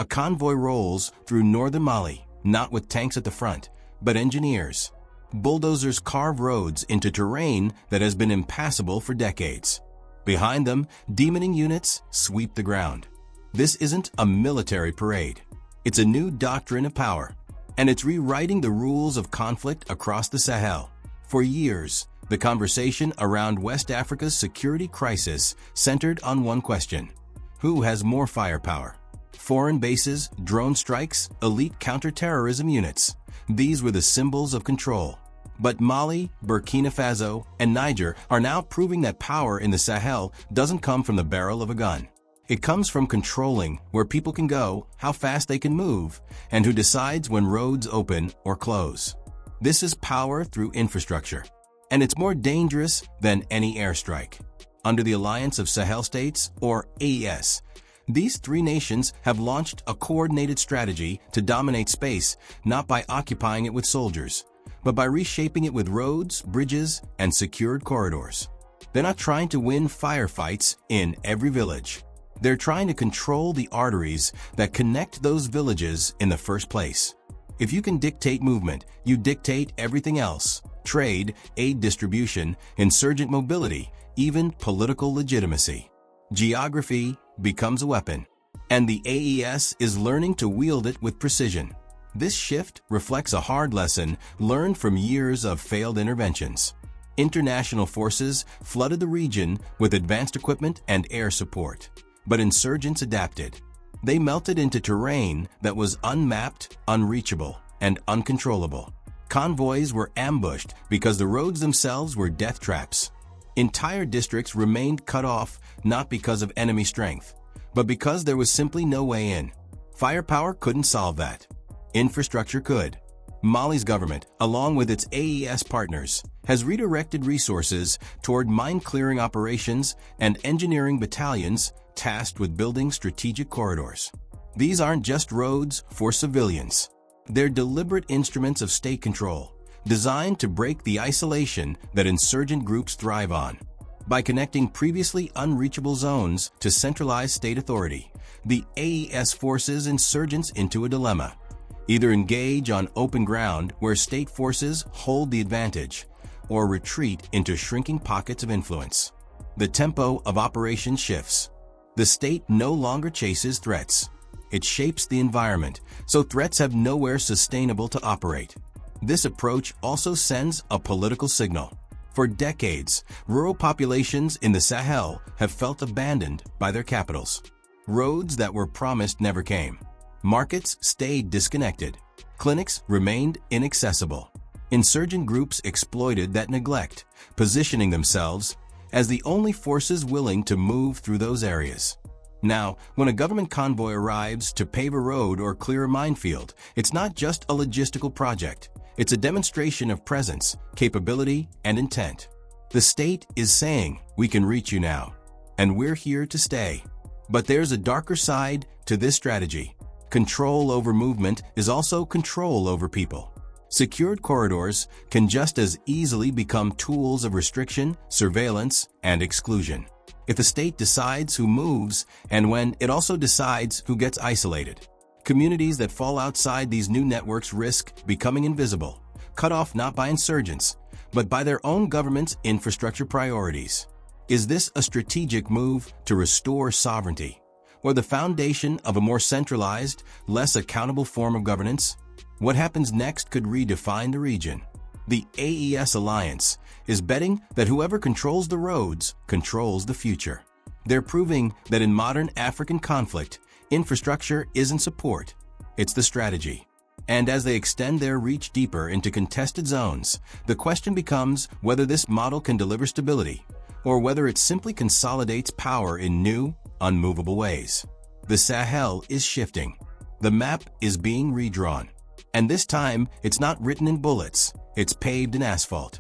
A convoy rolls through northern Mali, not with tanks at the front, but engineers. Bulldozers carve roads into terrain that has been impassable for decades. Behind them, demoning units sweep the ground. This isn't a military parade. It's a new doctrine of power, and it's rewriting the rules of conflict across the Sahel. For years, the conversation around West Africa's security crisis centered on one question: who has more firepower? Foreign bases, drone strikes, elite counterterrorism units. These were the symbols of control. But Mali, Burkina Faso, and Niger are now proving that power in the Sahel doesn't come from the barrel of a gun. It comes from controlling where people can go, how fast they can move, and who decides when roads open or close. This is power through infrastructure, and it's more dangerous than any airstrike. Under the Alliance of Sahel States, or AES, these three nations have launched a coordinated strategy to dominate space, not by occupying it with soldiers, but by reshaping it with roads, bridges, and secured corridors. They're not trying to win firefights in every village. They're trying to control the arteries that connect those villages in the first place. If you can dictate movement, you dictate everything else: trade, aid distribution, insurgent mobility, even political legitimacy. Geography becomes a weapon, and the AES is learning to wield it with precision. This shift reflects a hard lesson learned from years of failed interventions. International forces flooded the region with advanced equipment and air support, but insurgents adapted. They melted into terrain that was unmapped, unreachable, and uncontrollable. Convoys were ambushed because the roads themselves were death traps. Entire districts remained cut off not because of enemy strength, but because there was simply no way in. Firepower couldn't solve that. Infrastructure could. Mali's government, along with its AES partners, has redirected resources toward mine-clearing operations and engineering battalions tasked with building strategic corridors. These aren't just roads for civilians. They're deliberate instruments of state control, designed to break the isolation that insurgent groups thrive on. By connecting previously unreachable zones to centralized state authority, the AES forces insurgents into a dilemma. Either engage on open ground where state forces hold the advantage, or retreat into shrinking pockets of influence. The tempo of operation shifts. The state no longer chases threats. It shapes the environment, so threats have nowhere sustainable to operate. This approach also sends a political signal. For decades, rural populations in the Sahel have felt abandoned by their capitals. Roads that were promised never came. Markets stayed disconnected. Clinics remained inaccessible. Insurgent groups exploited that neglect, positioning themselves as the only forces willing to move through those areas. Now, when a government convoy arrives to pave a road or clear a minefield, it's not just a logistical project. It's a demonstration of presence, capability, and intent. The state is saying, "We can reach you now, and we're here to stay." But there's a darker side to this strategy. Control over movement is also control over people. Secured corridors can just as easily become tools of restriction, surveillance, and exclusion. If the state decides who moves, and when it also decides who gets isolated. Communities that fall outside these new networks risk becoming invisible, cut off not by insurgents, but by their own government's infrastructure priorities. Is this a strategic move to restore sovereignty, or the foundation of a more centralized, less accountable form of governance? What happens next could redefine the region. The AES alliance is betting that whoever controls the roads controls the future. They're proving that in modern African conflict, infrastructure isn't support, it's the strategy. And as they extend their reach deeper into contested zones, the question becomes whether this model can deliver stability, or whether it simply consolidates power in new, unmovable ways. The Sahel is shifting. The map is being redrawn. And this time, it's not written in bullets, it's paved in asphalt.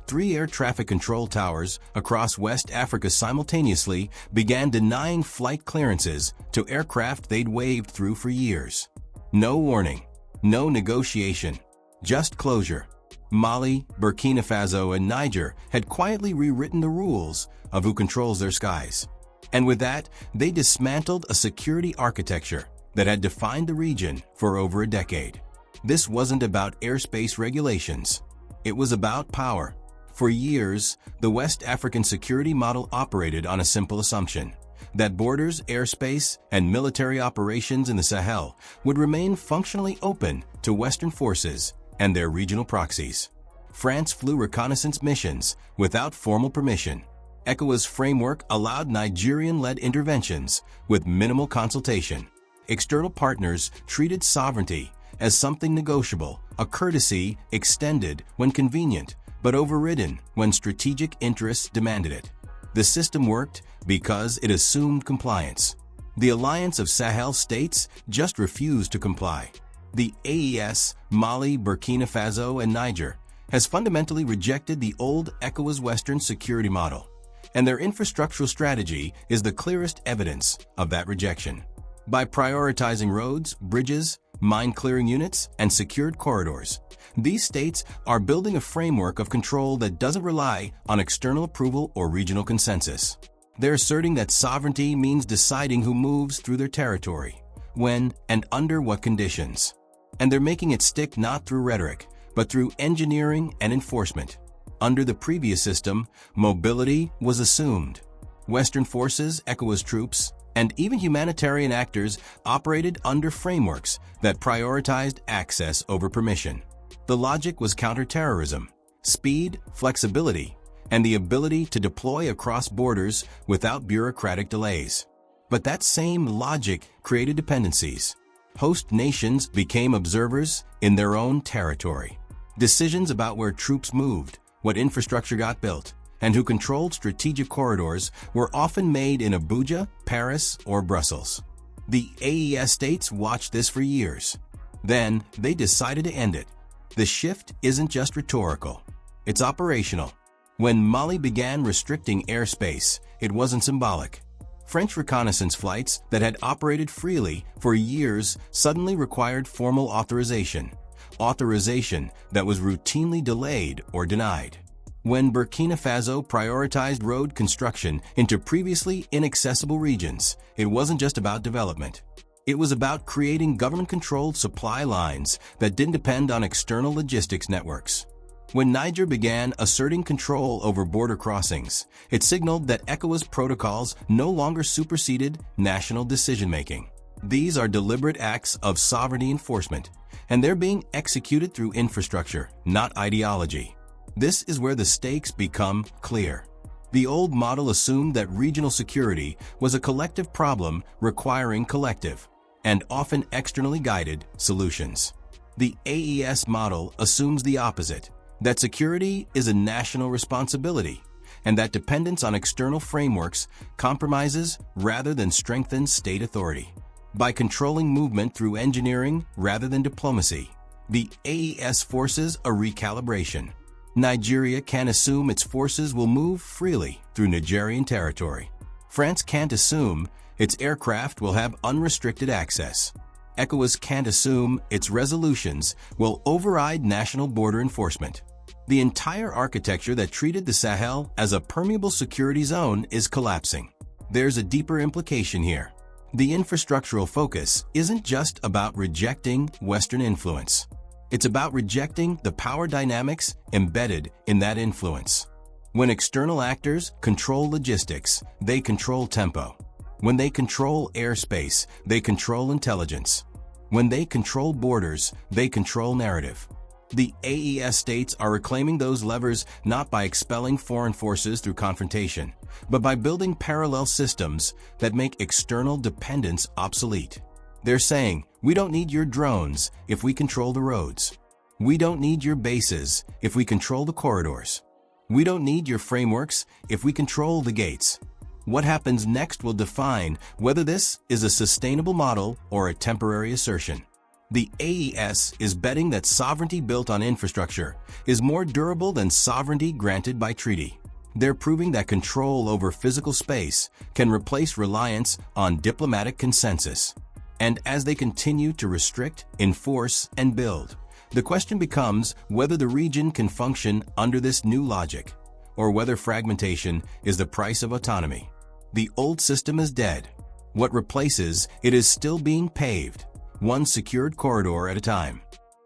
3 air traffic control towers across West Africa simultaneously began denying flight clearances to aircraft they'd waved through for years. No warning, no negotiation, just closure. Mali, Burkina Faso, and Niger had quietly rewritten the rules of who controls their skies. And with that, they dismantled a security architecture that had defined the region for over a decade. This wasn't about airspace regulations. It was about power. For years, the West African security model operated on a simple assumption that borders, airspace, and military operations in the Sahel would remain functionally open to Western forces and their regional proxies. France flew reconnaissance missions without formal permission. ECOWAS framework allowed Nigerian-led interventions with minimal consultation. External partners treated sovereignty as something negotiable, a courtesy extended when convenient, but overridden when strategic interests demanded it. The system worked because it assumed compliance. The alliance of Sahel states just refused to comply. The AES, Mali, Burkina Faso, and Niger has fundamentally rejected the old ECOWAS Western security model, and their infrastructural strategy is the clearest evidence of that rejection. By prioritizing roads, bridges, mine-clearing units, and secured corridors, these states are building a framework of control that doesn't rely on external approval or regional consensus. They're asserting that sovereignty means deciding who moves through their territory, when, and under what conditions. And they're making it stick not through rhetoric, but through engineering and enforcement. Under the previous system, mobility was assumed. Western forces, ECOWAS troops, and even humanitarian actors operated under frameworks that prioritized access over permission. The logic was counterterrorism, speed, flexibility, and the ability to deploy across borders without bureaucratic delays. But that same logic created dependencies. Host nations became observers in their own territory. Decisions about where troops moved, what infrastructure got built, and who controlled strategic corridors were often made in Abuja, Paris, or Brussels. The AES states watched this for years. Then, they decided to end it. The shift isn't just rhetorical. It's operational. When Mali began restricting airspace, it wasn't symbolic. French reconnaissance flights that had operated freely for years suddenly required formal authorization that was routinely delayed or denied. When Burkina Faso prioritized road construction into previously inaccessible regions, it wasn't just about development. It was about creating government-controlled supply lines that didn't depend on external logistics networks. When Niger began asserting control over border crossings, it signaled that ECOWAS protocols no longer superseded national decision-making. These are deliberate acts of sovereignty enforcement, and they're being executed through infrastructure, not ideology. This is where the stakes become clear. The old model assumed that regional security was a collective problem requiring collective, and often externally guided, solutions. The AES model assumes the opposite, that security is a national responsibility, and that dependence on external frameworks compromises rather than strengthens state authority. By controlling movement through engineering rather than diplomacy, the AES forces a recalibration. Nigeria can assume its forces will move freely through Nigerian territory. France can't assume its aircraft will have unrestricted access. ECOWAS can't assume its resolutions will override national border enforcement. The entire architecture that treated the Sahel as a permeable security zone is collapsing. There's a deeper implication here. The infrastructural focus isn't just about rejecting Western influence. It's about rejecting the power dynamics embedded in that influence. When external actors control logistics, they control tempo. When they control airspace, they control intelligence. When they control borders, they control narrative. The AES states are reclaiming those levers not by expelling foreign forces through confrontation, but by building parallel systems that make external dependence obsolete. They're saying, we don't need your drones if we control the roads. We don't need your bases if we control the corridors. We don't need your frameworks if we control the gates. What happens next will define whether this is a sustainable model or a temporary assertion. The AES is betting that sovereignty built on infrastructure is more durable than sovereignty granted by treaty. They're proving that control over physical space can replace reliance on diplomatic consensus. And as they continue to restrict, enforce, and build, the question becomes whether the region can function under this new logic, or whether fragmentation is the price of autonomy. The old system is dead. What replaces it is still being paved, one secured corridor at a time.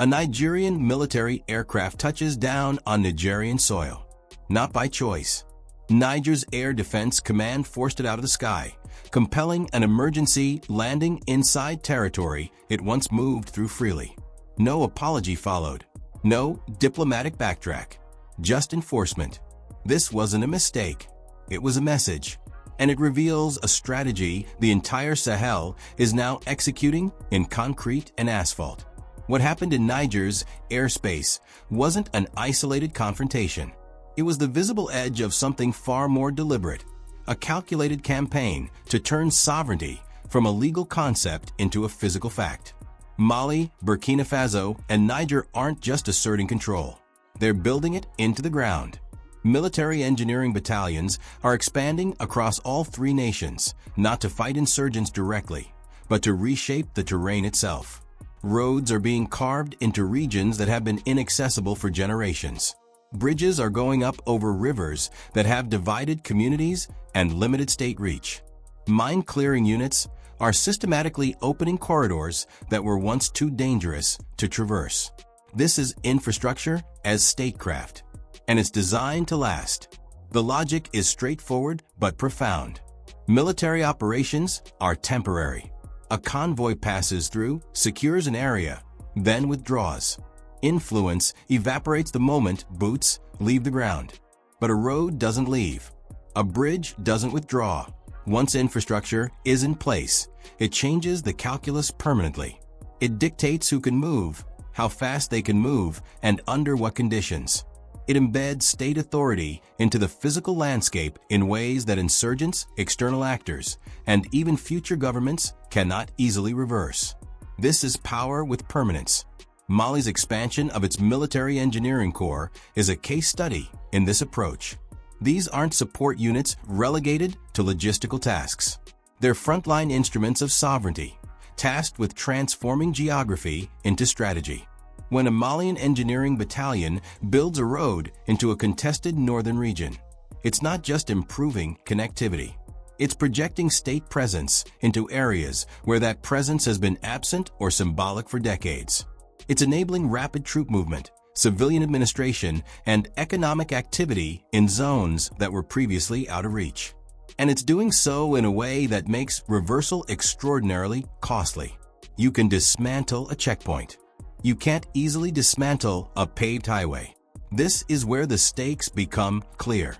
A Nigerian military aircraft touches down on Nigerian soil. Not by choice. Niger's Air Defense Command forced it out of the sky, compelling an emergency landing inside territory it once moved through freely. No apology followed. No diplomatic backtrack. Just enforcement. This wasn't a mistake. It was a message. And it reveals a strategy the entire Sahel is now executing in concrete and asphalt. What happened in Niger's airspace wasn't an isolated confrontation. It was the visible edge of something far more deliberate, a calculated campaign to turn sovereignty from a legal concept into a physical fact. Mali, Burkina Faso, and Niger aren't just asserting control. They're building it into the ground. Military engineering battalions are expanding across all three nations, not to fight insurgents directly, but to reshape the terrain itself. Roads are being carved into regions that have been inaccessible for generations. Bridges are going up over rivers that have divided communities and limited state reach. Mine-clearing units are systematically opening corridors that were once too dangerous to traverse. This is infrastructure as statecraft, and it's designed to last. The logic is straightforward but profound. Military operations are temporary. A convoy passes through, secures an area, then withdraws. Influence evaporates the moment boots leave the ground. But a road doesn't leave. A bridge doesn't withdraw. Once infrastructure is in place, it changes the calculus permanently. It dictates who can move, how fast they can move, and under what conditions. It embeds state authority into the physical landscape in ways that insurgents, external actors, and even future governments cannot easily reverse. This is power with permanence. Mali's expansion of its military engineering corps is a case study in this approach. These aren't support units relegated to logistical tasks. They're frontline instruments of sovereignty, tasked with transforming geography into strategy. When a Malian engineering battalion builds a road into a contested northern region, it's not just improving connectivity. It's projecting state presence into areas where that presence has been absent or symbolic for decades. It's enabling rapid troop movement, civilian administration, and economic activity in zones that were previously out of reach. And it's doing so in a way that makes reversal extraordinarily costly. You can dismantle a checkpoint. You can't easily dismantle a paved highway. This is where the stakes become clear.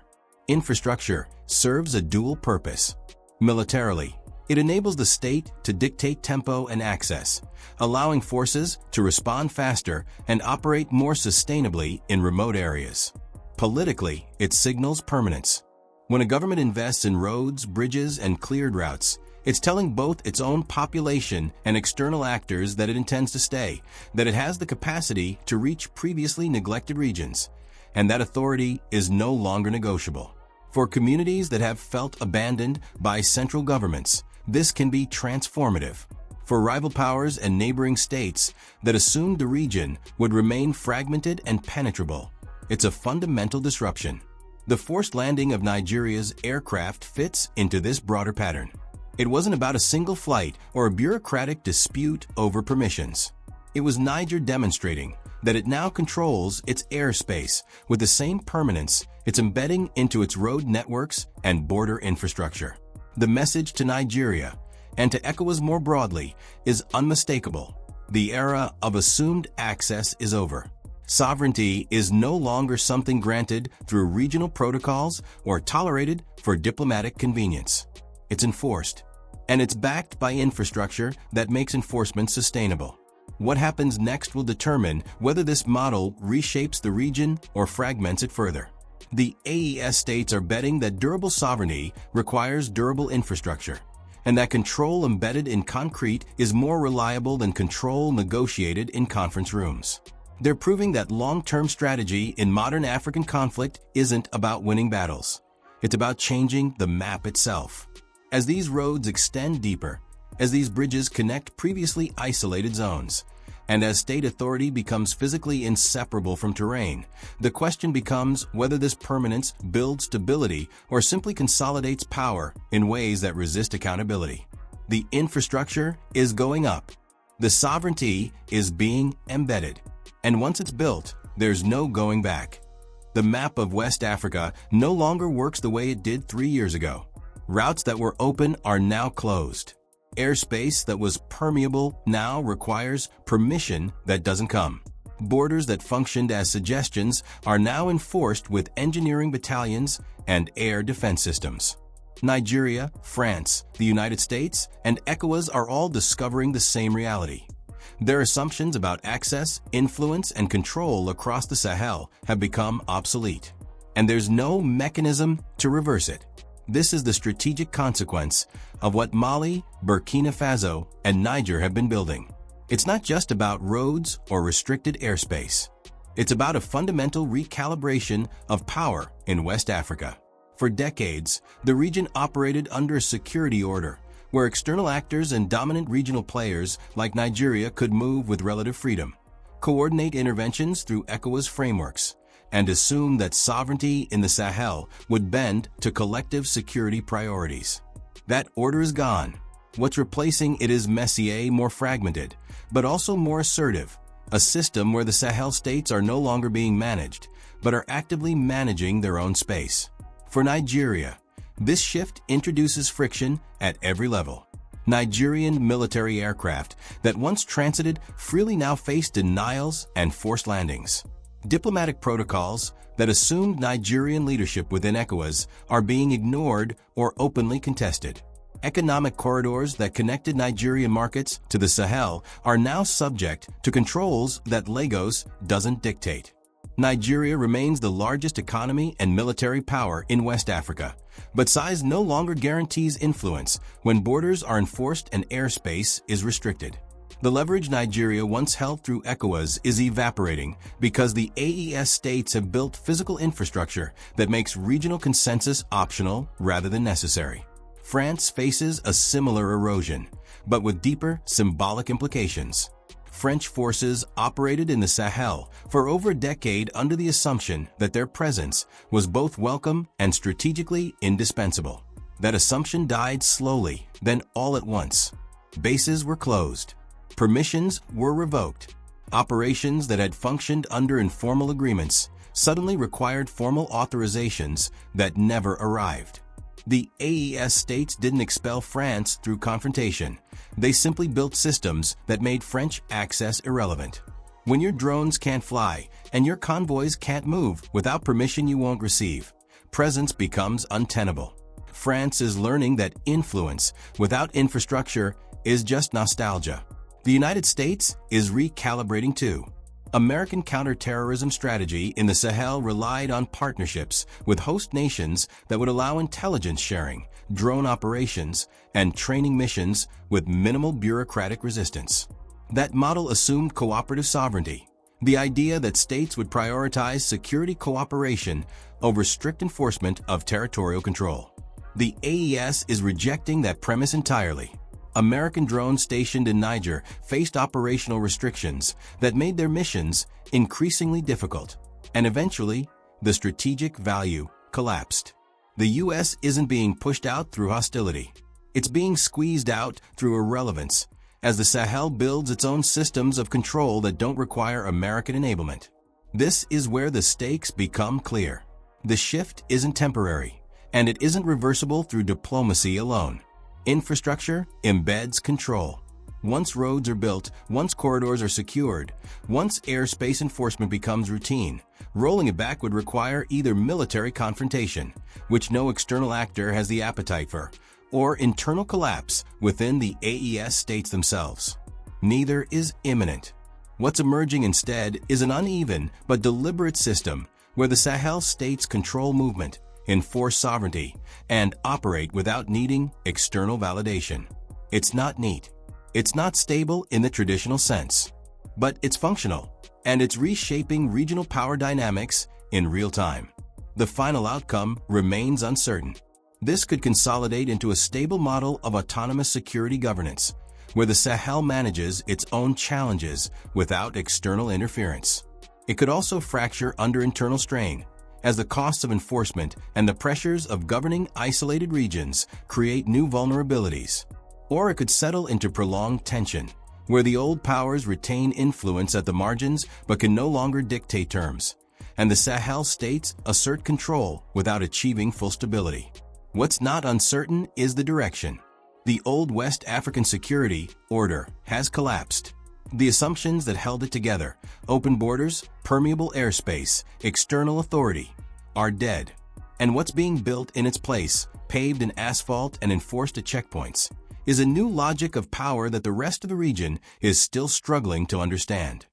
Infrastructure serves a dual purpose. Militarily, it enables the state to dictate tempo and access, allowing forces to respond faster and operate more sustainably in remote areas. Politically, it signals permanence. When a government invests in roads, bridges, and cleared routes, it's telling both its own population and external actors that it intends to stay, that it has the capacity to reach previously neglected regions, and that authority is no longer negotiable. For communities that have felt abandoned by central governments, this can be transformative. For rival powers and neighboring states that assumed the region would remain fragmented and penetrable, it's a fundamental disruption. The forced landing of Nigeria's aircraft fits into this broader pattern. It wasn't about a single flight or a bureaucratic dispute over permissions. It was Niger demonstrating that it now controls its airspace with the same permanence it's embedding into its road networks and border infrastructure. The message to Nigeria, and to ECOWAS more broadly, is unmistakable. The era of assumed access is over. Sovereignty is no longer something granted through regional protocols or tolerated for diplomatic convenience. It's enforced, and it's backed by infrastructure that makes enforcement sustainable. What happens next will determine whether this model reshapes the region or fragments it further. The AES states are betting that durable sovereignty requires durable infrastructure, and that control embedded in concrete is more reliable than control negotiated in conference rooms. They're proving that long-term strategy in modern African conflict isn't about winning battles. It's about changing the map itself. As these roads extend deeper, as these bridges connect previously isolated zones, and as state authority becomes physically inseparable from terrain, the question becomes whether this permanence builds stability or simply consolidates power in ways that resist accountability. The infrastructure is going up. The sovereignty is being embedded. And once it's built, there's no going back. The map of West Africa no longer works the way it did 3 years ago. Routes that were open are now closed. Airspace that was permeable now requires permission that doesn't come. Borders that functioned as suggestions are now enforced with engineering battalions and air defense systems. Nigeria, France, the United States, and ECOWAS are all discovering the same reality. Their assumptions about access, influence, and control across the Sahel have become obsolete, and there's no mechanism to reverse it. This is the strategic consequence of what Mali, Burkina Faso, and Niger have been building. It's not just about roads or restricted airspace. It's about a fundamental recalibration of power in West Africa. For decades, the region operated under a security order, where external actors and dominant regional players like Nigeria could move with relative freedom, coordinate interventions through ECOWAS frameworks, and assume that sovereignty in the Sahel would bend to collective security priorities. That order is gone. What's replacing it is messier, more fragmented, but also more assertive, a system where the Sahel states are no longer being managed, but are actively managing their own space. For Nigeria, this shift introduces friction at every level. Nigerian military aircraft that once transited freely now face denials and forced landings. Diplomatic protocols that assumed Nigerian leadership within ECOWAS are being ignored or openly contested. Economic corridors that connected Nigerian markets to the Sahel are now subject to controls that Lagos doesn't dictate. Nigeria remains the largest economy and military power in West Africa, but size no longer guarantees influence when borders are enforced and airspace is restricted. The leverage Nigeria once held through ECOWAS is evaporating because the AES states have built physical infrastructure that makes regional consensus optional rather than necessary. France faces a similar erosion, but with deeper symbolic implications. French forces operated in the Sahel for over a decade under the assumption that their presence was both welcome and strategically indispensable. That assumption died slowly, then all at once. Bases were closed. Permissions were revoked. Operations that had functioned under informal agreements suddenly required formal authorizations that never arrived. The AES states didn't expel France through confrontation. They simply built systems that made French access irrelevant. When your drones can't fly and your convoys can't move without permission you won't receive, presence becomes untenable. France is learning that influence without infrastructure is just nostalgia. The United States is recalibrating too. American counterterrorism strategy in the Sahel relied on partnerships with host nations that would allow intelligence sharing, drone operations, and training missions with minimal bureaucratic resistance. That model assumed cooperative sovereignty, the idea that states would prioritize security cooperation over strict enforcement of territorial control. The AES is rejecting that premise entirely. American drones stationed in Niger faced operational restrictions that made their missions increasingly difficult, and eventually, the strategic value collapsed. The U.S. isn't being pushed out through hostility. It's being squeezed out through irrelevance, as the Sahel builds its own systems of control that don't require American enablement. This is where the stakes become clear. The shift isn't temporary, and it isn't reversible through diplomacy alone. Infrastructure embeds control. Once roads are built, once corridors are secured, once airspace enforcement becomes routine, rolling it back would require either military confrontation, which no external actor has the appetite for, or internal collapse within the AES states themselves. Neither is imminent. What's emerging instead is an uneven but deliberate system where the Sahel states control movement, enforce sovereignty, and operate without needing external validation. It's not neat. It's not stable in the traditional sense. But it's functional, and it's reshaping regional power dynamics in real time. The final outcome remains uncertain. This could consolidate into a stable model of autonomous security governance, where the Sahel manages its own challenges without external interference. It could also fracture under internal strain, as the costs of enforcement and the pressures of governing isolated regions create new vulnerabilities. Or it could settle into prolonged tension, where the old powers retain influence at the margins but can no longer dictate terms, and the Sahel states assert control without achieving full stability. What's not uncertain is the direction. The old West African security order has collapsed. The assumptions that held it together, open borders, permeable airspace, external authority, are dead. And what's being built in its place, paved in asphalt and enforced at checkpoints, is a new logic of power that the rest of the region is still struggling to understand.